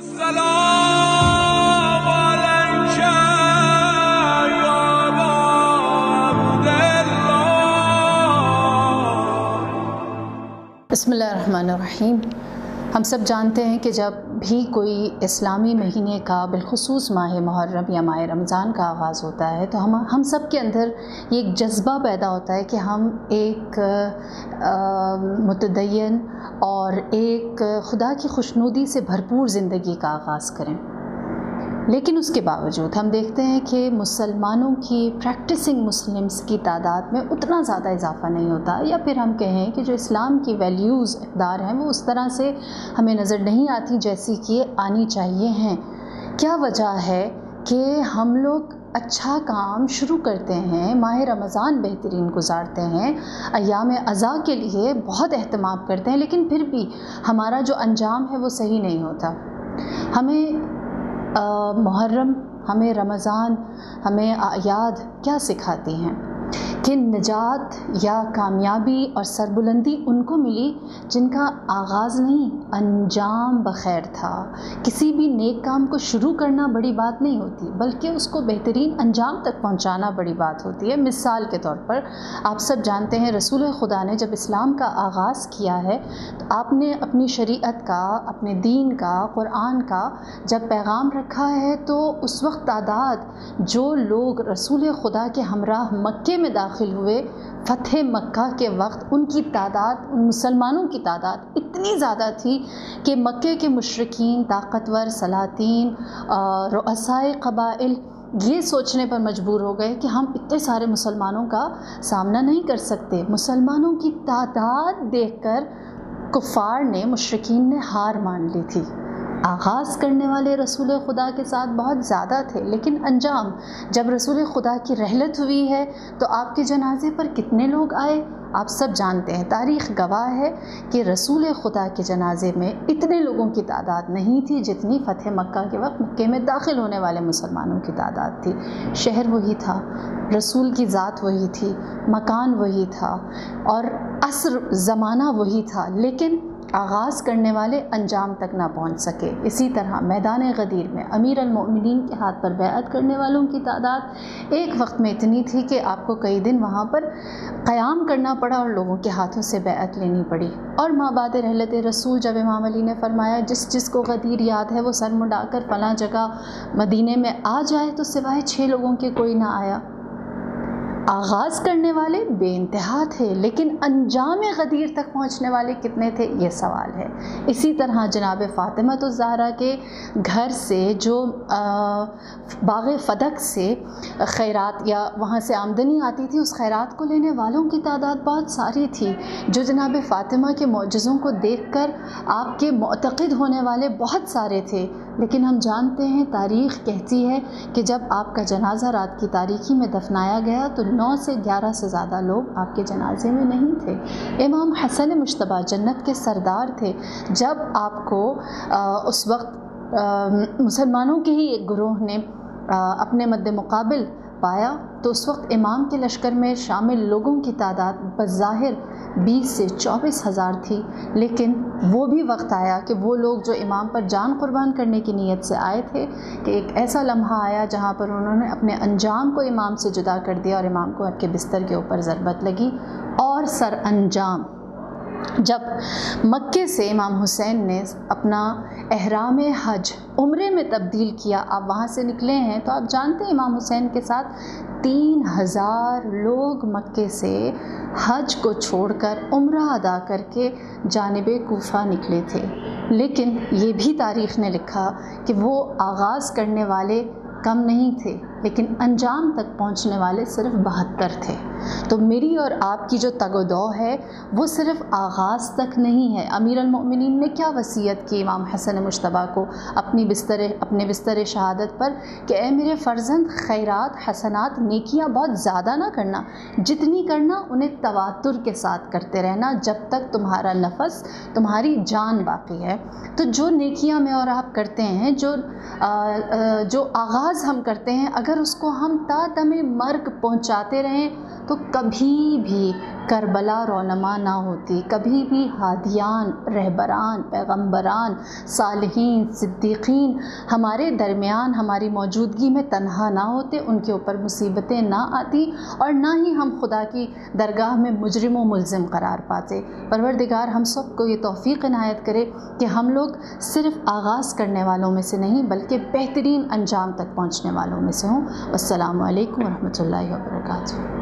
बिस्मिल्लाहिर्रहमानिर्रहीम। हम सब जानते हैं कि जब भी कोई इस्लामी महीने का बिलखुसूस माह मुहर्रम या माह रमज़ान का आगाज़ होता है तो हम सब के अंदर ये एक जज्बा पैदा होता है कि हम एक मुतदय्यन और एक खुदा की खुशनुदी से भरपूर ज़िंदगी का आगाज़ करें। लेकिन उसके बावजूद हम देखते हैं कि मुसलमानों की प्रैक्टिसिंग मुस्लिम्स की तादाद में उतना ज़्यादा इजाफ़ा नहीं होता, या फिर हम कहें कि जो इस्लाम की वैल्यूज़ इक़दार हैं वो उस तरह से हमें नज़र नहीं आती जैसी कि आनी चाहिए हैं। क्या वजह है कि हम लोग अच्छा काम शुरू करते हैं, माह रमज़ान बेहतरीन गुजारते हैं, अय्याम अज़ा के लिए बहुत एहतमाम करते हैं, लेकिन फिर भी हमारा जो अंजाम है वो सही नहीं होता। हमें मुहर्रम, हमें रमज़ान, हमें आयाद क्या सिखाती हैं कि निजात या कामयाबी और सरबुलंदी उनको मिली जिनका आगाज़ नहीं अंजाम बखैर था। किसी भी नेक काम को शुरू करना बड़ी बात नहीं होती, बल्कि उसको बेहतरीन अंजाम तक पहुंचाना बड़ी बात होती है। मिसाल के तौर पर आप सब जानते हैं रसूल खुदा ने जब इस्लाम का आगाज़ किया है तो आपने अपनी शरीयत का, अपने दीन का, कुरान का जब पैगाम रखा है तो उस वक्त तादाद जो लोग रसूल खुदा के हमराह मक्के में दाखिल हुए फ़तह मक्का के वक्त, उनकी तादाद, उन मुसलमानों की तादाद इतनी ज़्यादा थी कि मक्के के मुशरिकीन, ताकतवर सलातीन, रुअसाए क़बाइल ये सोचने पर मजबूर हो गए कि हम इतने सारे मुसलमानों का सामना नहीं कर सकते। मुसलमानों की तादाद देखकर कुफ़ार ने, मुशरिकीन ने हार मान ली थी। आगाज़ करने वाले रसूल खुदा के साथ बहुत ज़्यादा थे, लेकिन अंजाम, जब रसूल खुदा की रहलत हुई है तो आपके जनाजे पर कितने लोग आए आप सब जानते हैं। तारीख़ गवाह है कि रसूल खुदा के जनाजे में इतने लोगों की तादाद नहीं थी जितनी फ़तह मक्का के वक्त मक्के में दाखिल होने वाले मुसलमानों की तादाद थी। शहर वही था, रसूल की ज़ात वही थी, मकान वही था और असर ज़माना वही था, लेकिन आगाज़ करने वाले अंजाम तक ना पहुंच सके। इसी तरह मैदान गदीर में अमीर अल-मोमिनीन के हाथ पर बैअत करने वालों की तादाद एक वक्त में इतनी थी कि आपको कई दिन वहाँ पर क़याम करना पड़ा और लोगों के हाथों से बैअत लेनी पड़ी। और माबाद रहलत रसूल जब इमाम अली ने फरमाया जिस को गदीर याद है वो सर मुड़ाकर फ़लाँ जगह मदीने में आ जाए, तो सिवाय 6 लोगों के कोई ना आया। आगाज़ करने वाले बेइंतहा थे, लेकिन अंजाम गदीर तक पहुँचने वाले कितने थे ये सवाल है। इसी तरह जनाब फ़ातिमा ज़हरा के घर से जो बाग़ फ़दक से खैरात या वहाँ से आमदनी आती थी, उस खैरात को लेने वालों की तादाद बहुत सारी थी। जो जनाब फ़ातिमा के मौजज़ों को देखकर आपके मुअतक़िद होने वाले बहुत सारे थे, लेकिन हम जानते हैं, तारीख़ कहती है कि जब आपका जनाज़ा रात की तारीकी में दफनाया गया तो 9 से 11 से ज़्यादा लोग आपके जनाजे में नहीं थे। इमाम हसन मुश्तबा जन्नत के सरदार थे। जब आपको उस वक्त मुसलमानों के ही एक ग्रोह ने अपने मद्दे मुकाबिल पाया तो उस वक्त इमाम के लश्कर में शामिल लोगों की तादाद बज़ाहिर 20 से 24 हज़ार थी, लेकिन वो भी वक्त आया कि वो लोग जो इमाम पर जान कुर्बान करने की नीयत से आए थे कि एक ऐसा लम्हा आया जहाँ पर उन्होंने अपने अंजाम को इमाम से जुदा कर दिया और इमाम को आपके बिस्तर के ऊपर ज़रबत लगी। और सर अंजाम जब मक्के से इमाम हुसैन ने अपना एहराम हज उम्रे में तब्दील किया, आप वहाँ से निकले हैं तो आप जानते हैं इमाम हुसैन के साथ 3000 लोग मक्के से हज को छोड़कर उम्रा अदा करके जानिबे कूफा निकले थे। लेकिन ये भी तारीख़ ने लिखा कि वो आगाज़ करने वाले कम नहीं थे, लेकिन अंजाम तक पहुंचने वाले सिर्फ 72 थे। तो मेरी और आपकी जो तगदौ है वो सिर्फ आगाज़ तक नहीं है। अमीर अल-मोमिनीन ने क्या वसीयत की इमाम हसन मुश्तबा को अपने बिस्तर शहादत पर कि ए मेरे फ़र्जंद, खैरात, हसनात, नेकियां बहुत ज़्यादा ना करना, जितनी करना उन्हें तवातुर के साथ करते रहना जब तक तुम्हारा नफस, तुम्हारी जान बाकी है। तो जो नेकियां मैं और आप करते हैं, जो आगाज़ हम करते हैं, अगर اگر اس کو ہم تا دم مرگ پہنچاتے رہیں تو کبھی بھی کربلا رونما نہ ہوتی، کبھی بھی ہادیان، رہبران، پیغمبران، صالحین، صدیقین ہمارے درمیان ہماری موجودگی میں تنہا نہ ہوتے، ان کے اوپر مصیبتیں نہ آتی، اور نہ ہی ہم خدا کی درگاہ میں مجرم و ملزم قرار پاتے۔ پروردگار ہم سب کو یہ توفیق عنایت کرے کہ ہم لوگ صرف آغاز کرنے والوں میں سے نہیں بلکہ بہترین انجام تک پہنچنے والوں میں سے ہوں۔ السلام علیکم ورحمۃ اللہ وبرکاتہ۔